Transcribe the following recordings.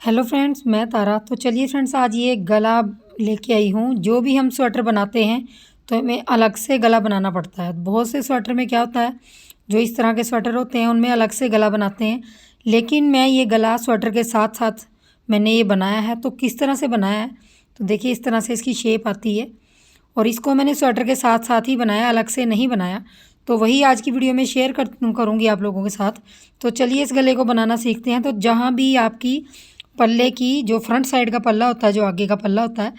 Hello friends, मैं तारा। तो चलिए फ्रेंड्स, आज ये गला लेके आई हूँ। जो भी हम स्वेटर बनाते हैं तो हमें अलग से गला बनाना पड़ता है। बहुत से स्वेटर में क्या होता है, जो इस तरह के स्वेटर होते हैं उनमें अलग से गला बनाते हैं। लेकिन मैं ये गला स्वेटर के साथ साथ मैंने ये बनाया है। तो किस तरह से बनाया है, तो देखिए इस तरह से इसकी शेप आती है। और इसको मैंने स्वेटर के साथ साथ ही बनाया, अलग से नहीं बनाया। तो वही आज की वीडियो में शेयर करूँगी आप लोगों के साथ। तो चलिए इस गले को बनाना सीखते हैं। तो जहाँ भी आपकी पल्ले की जो फ्रंट साइड का पल्ला होता है, जो आगे का पल्ला होता है,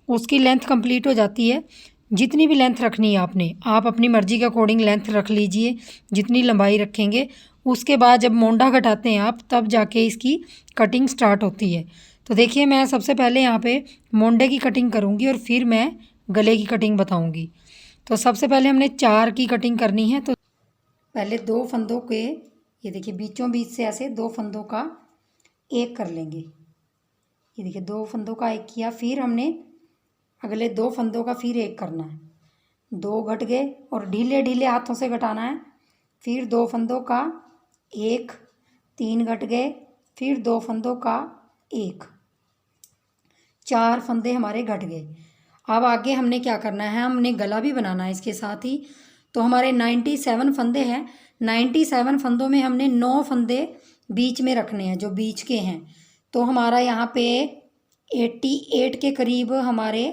उसकी लेंथ कंप्लीट हो जाती है। जितनी भी लेंथ रखनी है आपने, आप अपनी मर्ज़ी के अकॉर्डिंग लेंथ रख लीजिए। जितनी लंबाई रखेंगे, उसके बाद जब मोंडा घटाते हैं आप, तब जाके इसकी कटिंग स्टार्ट होती है। तो देखिए, मैं सबसे पहले यहाँ पे मोंडे की कटिंग करूँगी और फिर मैं गले की कटिंग बताऊँगी। तो सबसे पहले हमने 4 की कटिंग करनी है। तो पहले 2 फंदों के, ये देखिए बीचों बीच से ऐसे 2 फंदों का एक कर लेंगे। ये देखिए 2 फंदों का एक किया, फिर हमने अगले 2 फंदों का फिर एक करना है। 2 घट गए और ढीले ढीले हाथों से घटाना है। फिर 2 फंदों का एक, 3 घट गए, फिर 2 फंदों का एक, 4 फंदे हमारे घट गए। अब आगे हमने क्या करना है, हमने गला भी बनाना है इसके साथ ही। तो हमारे 97 फंदे हैं। 97 फंदों में हमने 9 फंदे बीच में रखने हैं, जो बीच के हैं। तो हमारा यहाँ पे 88 के करीब हमारे,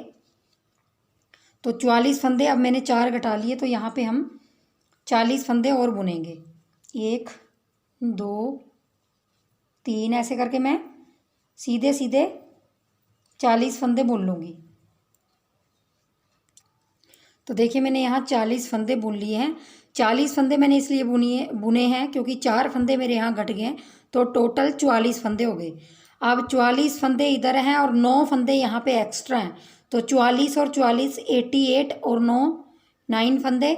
तो 44 फंदे। अब मैंने 4 घटा लिए, तो यहाँ पे हम 40 फंदे और बुनेंगे। 1 2 3 ऐसे करके मैं सीधे सीधे 40 फंदे बुन लूँगी। तो देखिए मैंने यहाँ 40 फंदे बुन लिए हैं। 40 फंदे मैंने इसलिए बुने हैं क्योंकि 4 फंदे मेरे यहाँ घट गए हैं। तो टोटल 44 फंदे हो गए। अब 44 फंदे इधर हैं और 9 फंदे यहाँ पे एक्स्ट्रा हैं। तो 44 और 44 88 और 9 9 फंदे,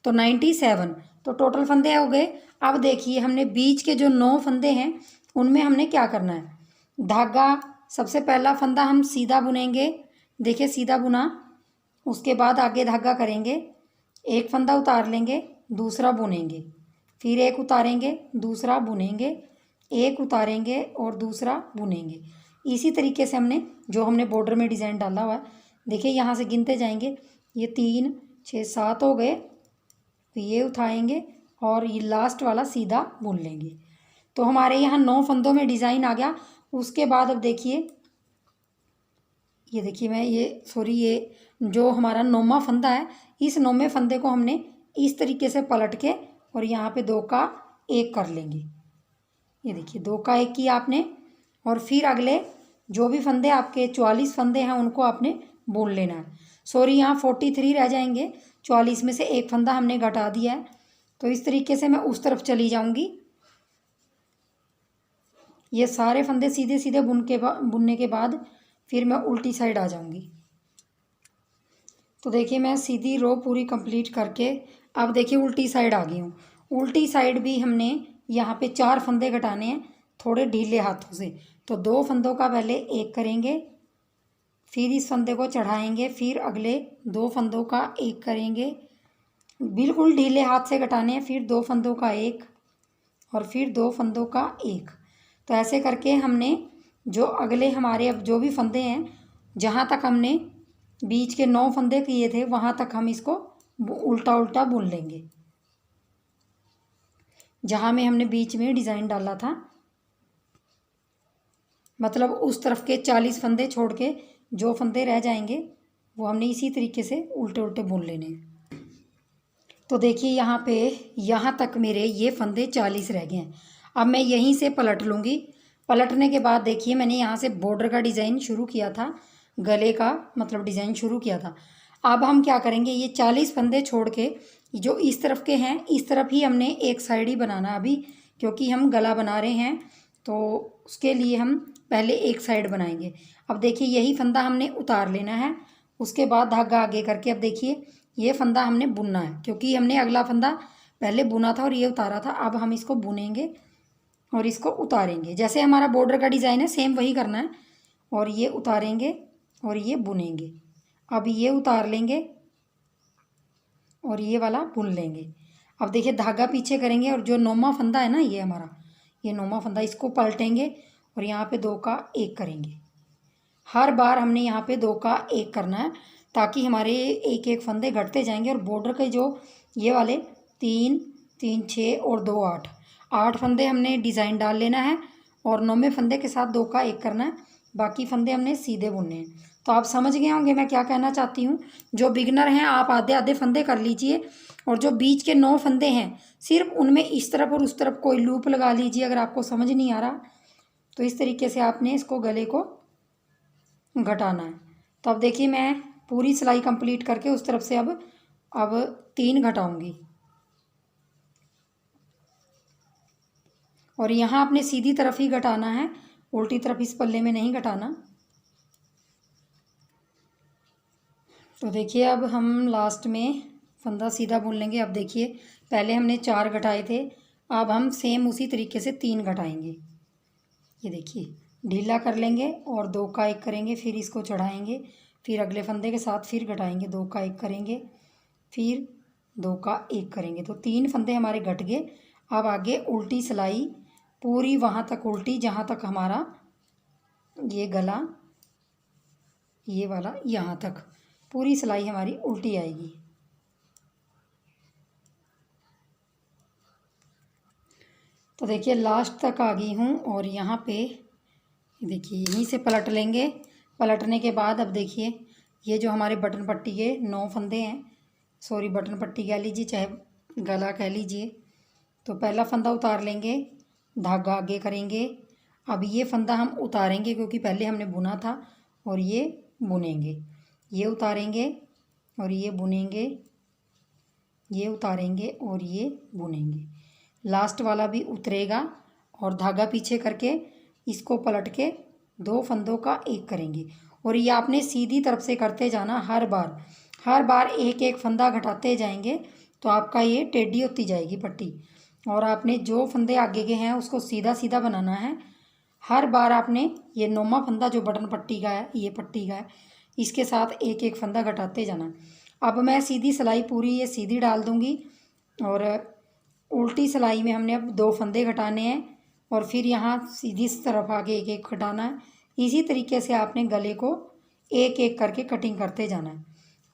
तो 97। तो टोटल फंदे हो गए। अब देखिए हमने बीच के जो 9 फंदे हैं उनमें हमने क्या करना है, धागा। सबसे पहला फंदा हम सीधा बुनेंगे। देखिए सीधा बुना, उसके बाद आगे धागा करेंगे, एक फंदा उतार लेंगे, दूसरा बुनेंगे, फिर एक उतारेंगे, दूसरा बुनेंगे, एक उतारेंगे और दूसरा बुनेंगे। इसी तरीके से हमने बॉर्डर में डिज़ाइन डाला हुआ है। देखिए यहाँ से गिनते जाएंगे, ये 3 6 7 हो गए। तो ये उठाएंगे और ये लास्ट वाला सीधा बुन लेंगे। तो हमारे यहाँ 9 फंदों में डिज़ाइन आ गया। उसके बाद अब देखिए, ये देखिए मैं ये जो हमारा 9वां फंदा है, इस 9वें फंदे को हमने इस तरीके से पलट के और यहाँ पे 2 का 1 कर लेंगे। ये देखिए 2 का 1 किया आपने। और फिर अगले जो भी फंदे आपके 44 फंदे हैं उनको आपने बुन लेना है। सॉरी, यहाँ 43 रह जाएंगे। 44 में से एक फंदा हमने घटा दिया है। तो इस तरीके से मैं उस तरफ चली जाऊँगी। ये सारे फंदे सीधे सीधे बुनने के बाद फिर मैं उल्टी साइड आ जाऊँगी। तो देखिए मैं सीधी रो पूरी कंप्लीट करके अब देखिए उल्टी साइड आ गई हूँ। उल्टी साइड भी हमने यहाँ पे 4 फंदे घटाने हैं, थोड़े ढीले हाथों से। तो 2 फंदों का पहले एक करेंगे, फिर इस फंदे को चढ़ाएंगे, फिर अगले 2 फंदों का एक करेंगे, बिल्कुल ढीले हाथ से घटाने हैं, फिर 2 फंदों का एक और फिर 2 फंदों का एक। तो ऐसे करके हमने जो अगले हमारे अब जो भी फंदे हैं, जहाँ तक हमने बीच के 9 फंदे किए थे वहाँ तक हम इसको उल्टा उल्टा बुन लेंगे, जहाँ में हमने बीच में डिज़ाइन डाला था। मतलब उस तरफ के 40 फंदे छोड़ के जो फंदे रह जाएंगे वो हमने इसी तरीके से उल्टे उल्टे बुन लेने हैं। तो देखिए यहाँ पे यहाँ तक मेरे ये फंदे 40 रह गए हैं। अब मैं यहीं से पलट लूँगी। पलटने के बाद देखिए मैंने यहाँ से बॉर्डर का डिज़ाइन शुरू किया था, गले का मतलब डिज़ाइन शुरू किया था। अब हम क्या करेंगे, ये 40 फंदे छोड़ के जो इस तरफ के हैं इस तरफ ही हमने एक साइड ही बनाना अभी, क्योंकि हम गला बना रहे हैं। तो उसके लिए हम पहले एक साइड बनाएंगे। अब देखिए यही फंदा हमने उतार लेना है। उसके बाद धागा आगे करके अब देखिए ये फंदा हमने बुनना है, क्योंकि हमने अगला फंदा पहले बुना था और ये उतारा था। अब हम इसको बुनेंगे और इसको उतारेंगे। जैसे हमारा बॉर्डर का डिज़ाइन है सेम वही करना है। और ये उतारेंगे और ये बुनेंगे। अब ये उतार लेंगे और ये वाला बुन लेंगे। अब देखिए धागा पीछे करेंगे और जो 9वां फंदा है ना, ये हमारा ये 9वां फंदा, इसको पलटेंगे और यहाँ पे 2 का 1 करेंगे। हर बार हमने यहाँ पे 2 का 1 करना है ताकि हमारे एक एक फंदे घटते जाएंगे। और बॉर्डर के जो ये वाले 3 3 6 और 2 8 8 फंदे हमने डिज़ाइन डाल लेना है और 9वें फंदे के साथ 2 का 1 करना है। बाकी फंदे हमने सीधे बुनने हैं। तो आप समझ गए होंगे मैं क्या कहना चाहती हूँ। जो बिगनर हैं आप आधे आधे फंदे कर लीजिए और जो बीच के 9 फंदे हैं सिर्फ उनमें इस तरफ और उस तरफ कोई लूप लगा लीजिए। अगर आपको समझ नहीं आ रहा तो इस तरीके से आपने इसको गले को घटाना है। तो अब देखिए मैं पूरी सिलाई कंप्लीट करके उस तरफ से अब 3 घटाऊंगी और यहाँ आपने सीधी तरफ ही घटाना है, उल्टी तरफ इस पल्ले में नहीं घटाना। तो देखिए अब हम लास्ट में फंदा सीधा बुन लेंगे। अब देखिए पहले हमने 4 घटाए थे, अब हम सेम उसी तरीके से 3 घटाएंगे। ये देखिए ढीला कर लेंगे और 2 का 1 करेंगे, फिर इसको चढ़ाएंगे, फिर अगले फंदे के साथ फिर घटाएंगे, 2 का 1 करेंगे, फिर 2 का 1 करेंगे। तो 3 फंदे हमारे घट गए। अब आगे उल्टी सिलाई पूरी वहाँ तक उल्टी जहाँ तक हमारा ये गला ये वाला यहाँ तक पूरी सिलाई हमारी उल्टी आएगी। तो देखिए लास्ट तक आ गई हूँ और यहाँ पे देखिए यहीं से पलट लेंगे। पलटने के बाद अब देखिए ये जो हमारे बटन पट्टी के 9 फंदे हैं, सॉरी बटन पट्टी कह लीजिए चाहे गला कह लीजिए। तो पहला फंदा उतार लेंगे, धागा आगे करेंगे। अब ये फंदा हम उतारेंगे क्योंकि पहले हमने बुना था और ये बुनेंगे। ये उतारेंगे और ये बुनेंगे, ये उतारेंगे और ये बुनेंगे। लास्ट वाला भी उतरेगा और धागा पीछे करके इसको पलट के 2 फंदों का 1 करेंगे। और ये आपने सीधी तरफ से करते जाना। हर बार एक एक फंदा घटाते जाएंगे तो आपका ये टेढ़ी होती जाएगी पट्टी। और आपने जो फंदे आगे के हैं उसको सीधा सीधा बनाना है। हर बार आपने ये 9वां फंदा जो बटन पट्टी का है, ये पट्टी का है, इसके साथ एक एक फंदा घटाते जाना। अब मैं सीधी सिलाई पूरी ये सीधी डाल दूँगी और उल्टी सिलाई में हमने अब 2 फंदे घटाने हैं और फिर यहाँ सीधी तरफ आगे एक एक घटाना है। इसी तरीके से आपने गले को एक एक करके कटिंग करते जाना है।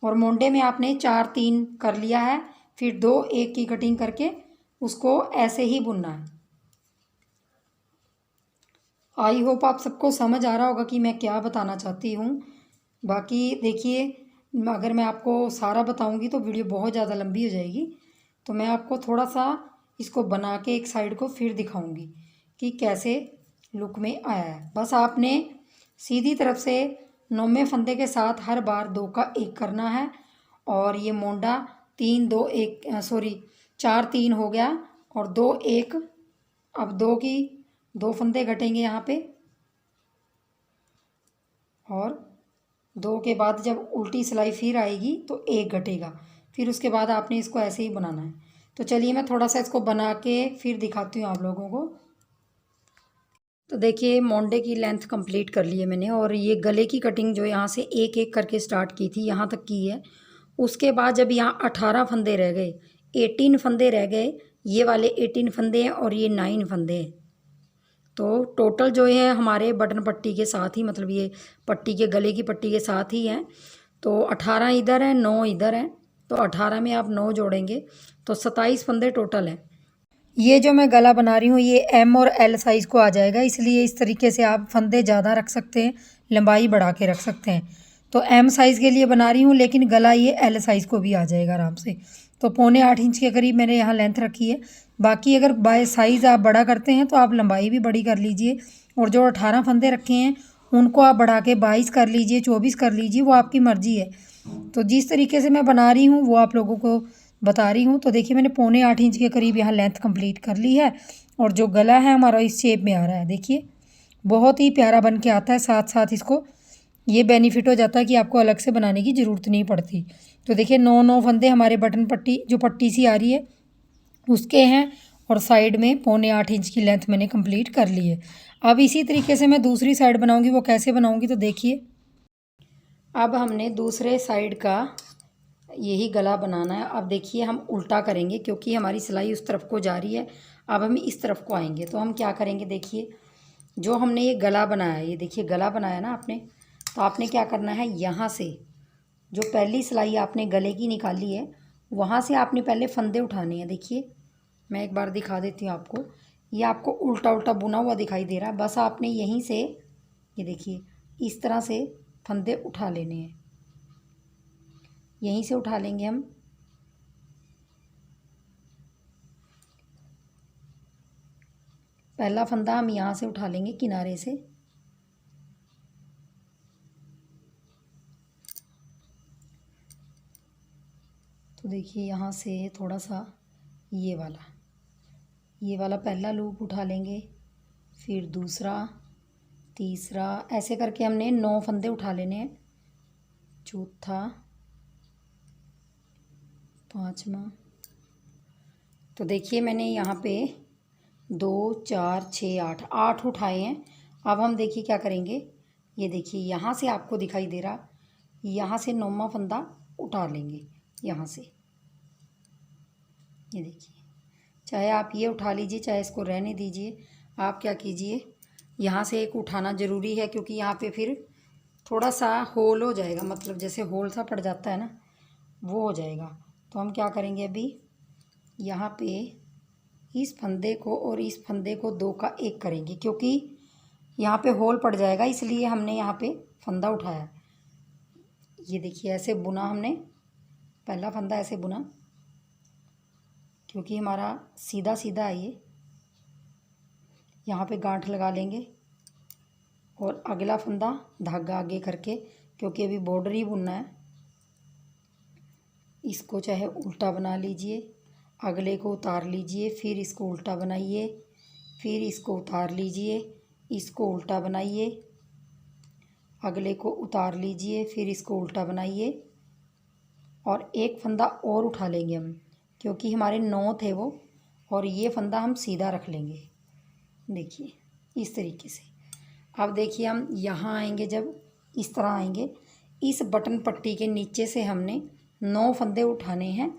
और मोंडे में आपने 4 3 कर लिया है, फिर 2 1 की कटिंग करके उसको ऐसे ही बुनना है। आई होप आप सबको समझ आ रहा होगा कि मैं क्या बताना चाहती हूँ। बाकी देखिए अगर मैं आपको सारा बताऊँगी तो वीडियो बहुत ज़्यादा लंबी हो जाएगी, तो मैं आपको थोड़ा सा इसको बना के एक साइड को फिर दिखाऊंगी कि कैसे लुक में आया है। बस आपने सीधी तरफ से 9वें फंदे के साथ हर बार 2 का 1 करना है। और ये मोंडा 3 2 1 सॉरी 4 3 हो गया और 2 1। अब 2 फंदे घटेंगे यहाँ पे और 2 के बाद जब उल्टी सिलाई फिर आएगी तो 1 घटेगा। फिर उसके बाद आपने इसको ऐसे ही बनाना है। तो चलिए मैं थोड़ा सा इसको बना के फिर दिखाती हूँ आप लोगों को। तो देखिए मोंडे की लेंथ कंप्लीट कर ली है मैंने और ये गले की कटिंग जो यहाँ से एक एक करके स्टार्ट की थी यहाँ तक की है। उसके बाद जब यहाँ 18 फंदे रह गए, 18 फंदे रह गए, ये वाले 18 फंदे हैं और ये 9 फंदे हैं। तो टोटल जो है हमारे बटन पट्टी के साथ ही, मतलब ये पट्टी के गले की पट्टी के साथ ही हैं। तो 18 इधर है, 9 इधर है, तो 18 में आप 9 जोड़ेंगे तो 27 फंदे टोटल है। ये जो मैं गला बना रही हूँ ये एम और एल साइज़ को आ जाएगा, इसलिए इस तरीके से आप फंदे ज़्यादा रख सकते हैं, लंबाई बढ़ा के रख सकते हैं। तो एम साइज़ के लिए बना रही हूँ लेकिन गला ये एल साइज़ को भी आ जाएगा आराम से। तो 7.25 इंच के करीब मैंने यहाँ लेंथ रखी है। बाकी अगर बाय साइज़ आप बड़ा करते हैं तो आप लंबाई भी बड़ी कर लीजिए। और जो 18 फंदे रखे हैं उनको आप बढ़ा के 22 कर लीजिए, 24 कर लीजिए, वो आपकी मर्ज़ी है। तो जिस तरीके से मैं बना रही हूँ वो आप लोगों को बता रही हूँ। तो देखिए मैंने 7.25 इंच के करीब यहाँ लेंथ कंप्लीट कर ली है और जो गला है हमारा इस शेप में आ रहा है। देखिए बहुत ही प्यारा बन के आता है। साथ साथ इसको ये बेनिफिट हो जाता है कि आपको अलग से बनाने की ज़रूरत नहीं पड़ती। तो देखिए 9 फंदे हमारे बटन पट्टी जो पट्टी सी आ रही है उसके हैं और साइड में 7.25 इंच की लेंथ मैंने कंप्लीट कर ली है। अब इसी तरीके से मैं दूसरी साइड बनाऊँगी। वो कैसे बनाऊँगी तो देखिए अब हमने दूसरे साइड का यही गला बनाना है। अब देखिए हम उल्टा करेंगे क्योंकि हमारी सिलाई उस तरफ को जा रही है। अब हम इस तरफ को आएंगे तो हम क्या करेंगे, देखिए जो हमने ये गला बनाया, ये देखिए गला बनाया ना आपने, तो आपने क्या करना है, यहाँ से जो पहली सिलाई आपने गले की निकाली है वहाँ से आपने पहले फंदे उठाने हैं। देखिए मैं एक बार दिखा देती हूँ आपको, ये आपको उल्टा उल्टा बुना हुआ दिखाई दे रहा है, बस आपने यहीं से ये देखिए इस तरह से फंदे उठा लेने हैं, यहीं से उठा लेंगे हम। पहला फंदा हम यहाँ से उठा लेंगे किनारे से, तो देखिए यहाँ से थोड़ा सा ये वाला पहला लूप उठा लेंगे, फिर दूसरा, तीसरा, ऐसे करके हमने 9 फंदे उठा लेने हैं। चौथा, पांचवा, तो देखिए मैंने यहाँ पे 2 4 6 8 उठाए हैं। अब हम देखिए क्या करेंगे, ये देखिए यहाँ से आपको दिखाई दे रहा, यहाँ से 9वां फंदा उठा लेंगे यहाँ से, ये देखिए, चाहे आप ये उठा लीजिए चाहे इसको रहने दीजिए। आप क्या कीजिए, यहाँ से एक उठाना ज़रूरी है क्योंकि यहाँ पे फिर थोड़ा सा होल हो जाएगा, मतलब जैसे होल सा पड़ जाता है ना, वो हो जाएगा। तो हम क्या करेंगे, अभी यहाँ पे इस फंदे को और इस फंदे को 2 का 1 करेंगे, क्योंकि यहाँ पे होल पड़ जाएगा, इसलिए हमने यहाँ पे फंदा उठाया। ये देखिए ऐसे बुना हमने, पहला फंदा ऐसे बुना क्योंकि हमारा सीधा सीधा है ये, यहाँ पे गांठ लगा लेंगे और अगला फंदा धागा आगे करके, क्योंकि अभी बॉर्डर ही बुनना है, इसको चाहे उल्टा बना लीजिए, अगले को उतार लीजिए, फिर इसको उल्टा बनाइए, फिर इसको उतार लीजिए, इसको उल्टा बनाइए, अगले को उतार लीजिए, फिर इसको उल्टा बनाइए और एक फंदा और उठा लेंगे हम, क्योंकि हमारे 9 थे वो, और ये फंदा हम सीधा रख लेंगे। देखिए इस तरीके से। अब देखिए हम यहाँ आएंगे, जब इस तरह आएंगे, इस बटन पट्टी के नीचे से हमने 9 फंदे उठाने हैं,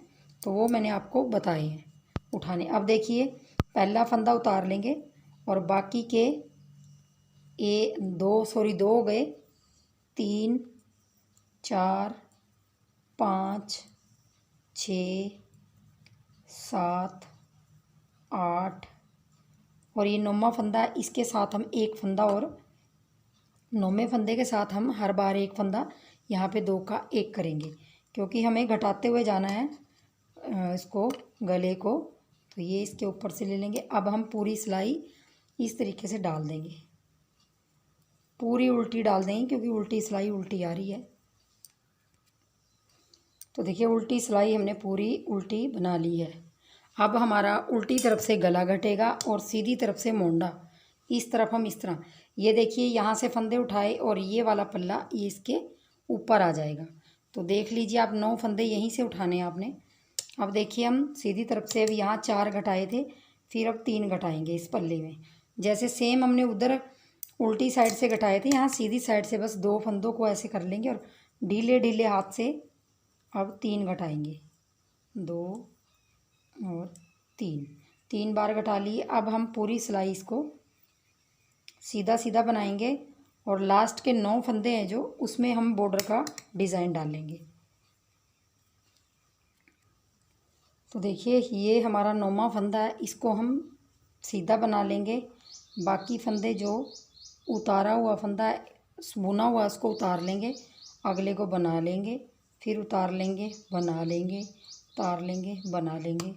तो वो मैंने आपको बताए हैं उठाने। अब देखिए पहला फंदा उतार लेंगे और बाकी के 2 हो गए, 3 4 5 6 7 8 और ये 9वां फंदा, इसके साथ हम एक फंदा और 9वें फंदे के साथ हम हर बार एक फंदा यहाँ पे 2 का 1 करेंगे, क्योंकि हमें घटाते हुए जाना है इसको गले को। तो ये इसके ऊपर से ले लेंगे। अब हम पूरी सिलाई इस तरीके से डाल देंगे, पूरी उल्टी डाल देंगे क्योंकि उल्टी सिलाई उल्टी आ रही है। तो देखिए उल्टी सिलाई हमने पूरी उल्टी बना ली है। अब हमारा उल्टी तरफ से गला घटेगा और सीधी तरफ से मोंडा, इस तरफ हम इस तरह, ये देखिए यहाँ से फंदे उठाए और ये वाला पल्ला ये इसके ऊपर आ जाएगा। तो देख लीजिए आप 9 फंदे यहीं से उठाने हैं आपने। अब देखिए हम सीधी तरफ से, अब यहाँ 4 घटाए थे, फिर अब 3 घटाएंगे इस पल्ले में, जैसे सेम हमने उधर उल्टी साइड से घटाए थे, यहाँ सीधी साइड से बस 2 फंदों को ऐसे कर लेंगे और ढीले ढीले हाथ से अब 3 घटाएंगे, 2 और 3 बार घटा लिए। अब हम पूरी सिलाई इसको सीधा सीधा बनाएंगे और लास्ट के 9 फंदे हैं जो, उसमें हम बॉर्डर का डिज़ाइन डालेंगे। तो देखिए ये हमारा 9वां फंदा है, इसको हम सीधा बना लेंगे। बाकी फंदे जो उतारा हुआ फंदा है, बुना हुआ, उसको उतार लेंगे, अगले को बना लेंगे, फिर उतार लेंगे, बना लेंगे, उतार लेंगे, बना लेंगे।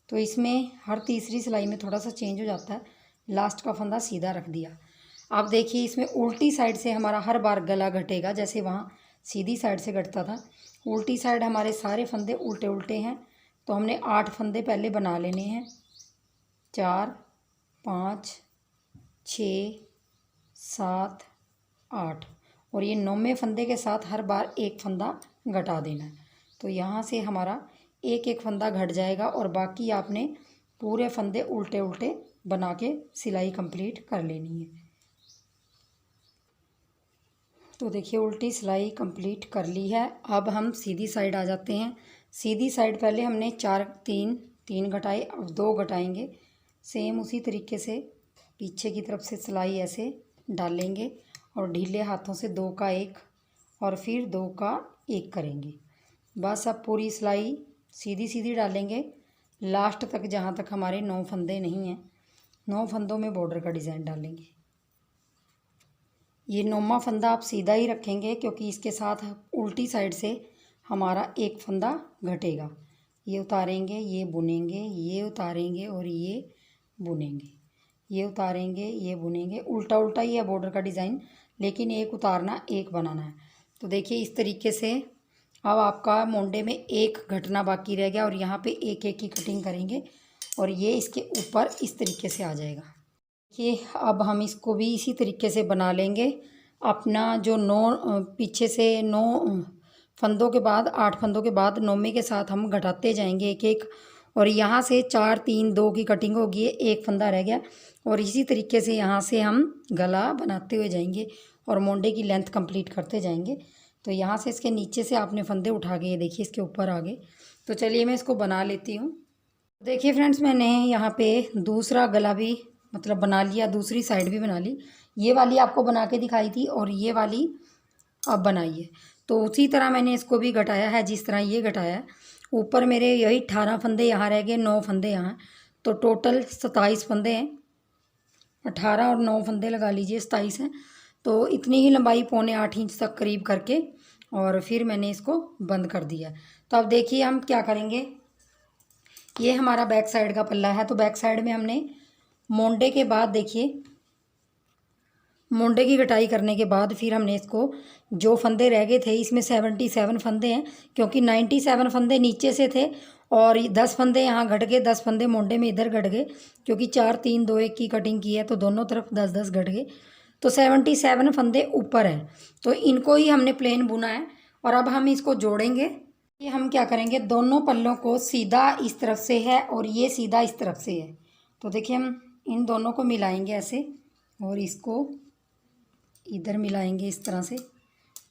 तो इसमें हर तीसरी सिलाई में थोड़ा सा चेंज हो जाता है, लास्ट का फंदा सीधा रख दिया। अब देखिए इसमें उल्टी साइड से हमारा हर बार गला घटेगा, जैसे वहाँ सीधी साइड से घटता था, उल्टी साइड हमारे सारे फंदे उल्टे उल्टे हैं। तो हमने 8 फंदे पहले बना लेने हैं, 4 5 6 7 8, और ये 9वें फंदे के साथ हर बार एक फंदा घटा देना है। तो यहाँ से हमारा एक एक फंदा घट जाएगा और बाकी आपने पूरे फंदे उल्टे उल्टे बना के सिलाई कंप्लीट कर लेनी है। तो देखिए उल्टी सिलाई कंप्लीट कर ली है। अब हम सीधी साइड आ जाते हैं। सीधी साइड पहले हमने 4 3 घटाए, अब 2 घटाएंगे, सेम उसी तरीके से पीछे की तरफ से सिलाई ऐसे डालेंगे और ढीले हाथों से 2 का 1 और फिर 2 का 1 करेंगे। बस अब पूरी सिलाई सीधी सीधी डालेंगे लास्ट तक, जहाँ तक हमारे 9 फंदे नहीं हैं। 9 फंदों में बॉर्डर का डिज़ाइन डालेंगे। ये 9वां फंदा आप सीधा ही रखेंगे क्योंकि इसके साथ उल्टी साइड से हमारा एक फंदा घटेगा। ये उतारेंगे, ये बुनेंगे, ये उतारेंगे और ये बुनेंगे, ये उतारेंगे, ये बुनेंगे। उल्टा उल्टा ही है बॉर्डर का डिज़ाइन, लेकिन एक उतारना एक बनाना है। तो देखिए इस तरीके से अब आपका मोंडे में एक घटना बाकी रह गया और यहाँ पे एक एक की कटिंग करेंगे और ये इसके ऊपर इस तरीके से आ जाएगा। ये अब हम इसको भी इसी तरीके से बना लेंगे। अपना जो 9 पीछे से 9 फंदों के बाद 8 फंदों के बाद 9वें के साथ हम घटाते जाएंगे एक एक, और यहाँ से 4 3 2 की कटिंग होगी, एक फंदा रह गया। और इसी तरीके से यहाँ से हम गला बनाते हुए जाएंगे और मोंडे की लेंथ कंप्लीट करते जाएंगे। तो यहाँ से इसके नीचे से आपने फंदे उठा के ये देखिए इसके ऊपर आ गए। तो चलिए मैं इसको बना लेती हूँ। देखिए फ्रेंड्स, मैंने यहाँ पे दूसरा गला भी मतलब बना लिया, दूसरी साइड भी बना ली। ये वाली आपको बना के दिखाई थी और ये वाली अब बनाइए। तो उसी तरह मैंने इसको भी घटाया है जिस तरह ये घटाया है। ऊपर मेरे यही 18 फंदे यहाँ रह गए, 9 फंदे यहाँ, तो टोटल 27 फंदे हैं। 18 और 9 फंदे लगा लीजिए, 27 हैं। तो इतनी ही लंबाई 7.25 इंच तक करीब करके और फिर मैंने इसको बंद कर दिया। तो अब देखिए हम क्या करेंगे। ये हमारा बैक साइड का पल्ला है। तो बैक साइड में हमने मोंडे के बाद देखिए मोंडे की कटाई करने के बाद फिर हमने इसको जो फंदे रह गए थे, इसमें 77 फंदे हैं क्योंकि 97 फंदे नीचे से थे और 10 फंदे यहाँ घट गए, 10 फंदे मोंडे में इधर घट गए क्योंकि 4 3 2 1 की कटिंग की है तो दोनों तरफ 10 10 घट गए। तो 77 फंदे ऊपर हैं। तो इनको ही हमने प्लेन बुना है और अब हम इसको जोड़ेंगे। ये हम क्या करेंगे, दोनों पल्लों को सीधा इस तरफ से है और ये सीधा इस तरफ से है। तो देखिए हम इन दोनों को मिलाएंगे ऐसे और इसको इधर मिलाएंगे इस तरह से।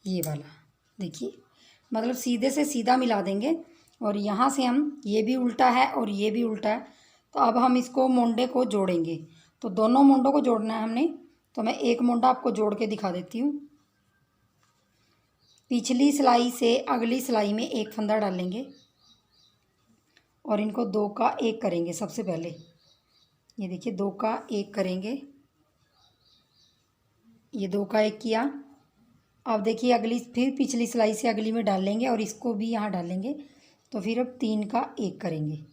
ये वाला देखिए मतलब सीधे से सीधा मिला देंगे और यहाँ से हम, ये भी उल्टा है और ये भी उल्टा है। तो अब हम इसको मोंडे को जोड़ेंगे। तो दोनों मोंडों को जोड़ना है हमने। तो मैं एक मोंडा आपको जोड़ के दिखा देती हूँ। पिछली सिलाई से अगली सिलाई में एक फंदा डालेंगे और इनको 2 का 1 करेंगे। सबसे पहले ये देखिए 2 का 1 करेंगे, ये 2 का 1 किया। अब देखिए अगली फिर पिछली सिलाई से अगली में डाल लेंगे और इसको भी यहाँ डालेंगे। तो फिर अब 3 का 1 करेंगे।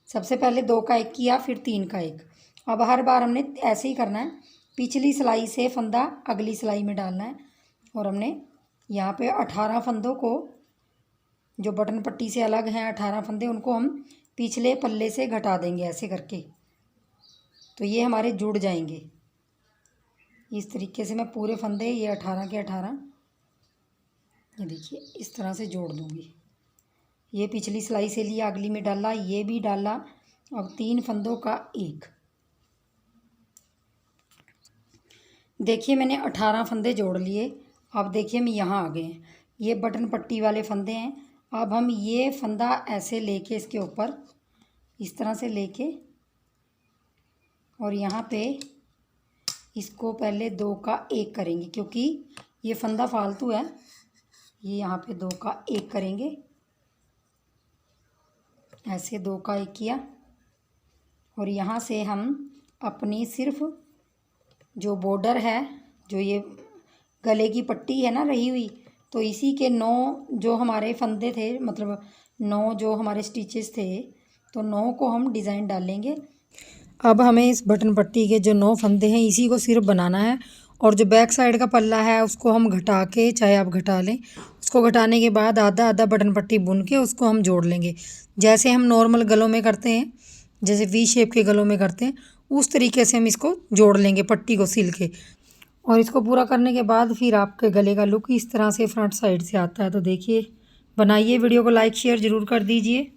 सबसे पहले 2 का 1 किया, फिर 3 का 1। अब हर बार हमने ऐसे ही करना है। पिछली सिलाई से फंदा अगली सिलाई में डालना है और हमने यहाँ पे 18 फंदों को, जो बटन पट्टी से अलग हैं 18 फंदे, उनको हम पिछले पल्ले से घटा देंगे ऐसे करके। तो ये हमारे जुड़ जाएंगे इस तरीके से। मैं पूरे फंदे ये 18 के 18 ये देखिए इस तरह से जोड़ दूँगी। ये पिछली सिलाई से लिया, अगली में डाला, ये भी डाला। अब 3 फंदों का 1। देखिए मैंने 18 फंदे जोड़ लिए। अब देखिए हम यहाँ आ गए हैं। ये बटन पट्टी वाले फंदे हैं। अब हम ये फंदा ऐसे लेके इसके ऊपर इस तरह से लेके और यहाँ पे इसको पहले 2 का 1 करेंगे क्योंकि ये फंदा फालतू है। ये यहाँ पे 2 का 1 करेंगे, ऐसे 2 का 1 किया और यहाँ से हम अपनी सिर्फ जो बॉर्डर है, जो ये गले की पट्टी है ना रही हुई, तो इसी के 9 जो हमारे फंदे थे, मतलब 9 जो हमारे स्टिचेस थे, तो 9 को हम डिज़ाइन डालेंगे। अब हमें इस बटन पट्टी के जो 9 फंदे हैं इसी को सिर्फ बनाना है और जो बैक साइड का पल्ला है उसको हम घटा के, चाहे आप घटा लें, उसको घटाने के बाद आधा आधा बटन पट्टी बुन के उसको हम जोड़ लेंगे। जैसे हम नॉर्मल गलों में करते हैं, जैसे वी शेप के गलों में करते हैं, उस तरीके से हम इसको जोड़ लेंगे पट्टी को सिल के। और इसको पूरा करने के बाद फिर आपके गले का लुक इस तरह से फ्रंट साइड से आता है। तो देखिए, बनाइए, वीडियो को लाइक शेयर ज़रूर कर दीजिए।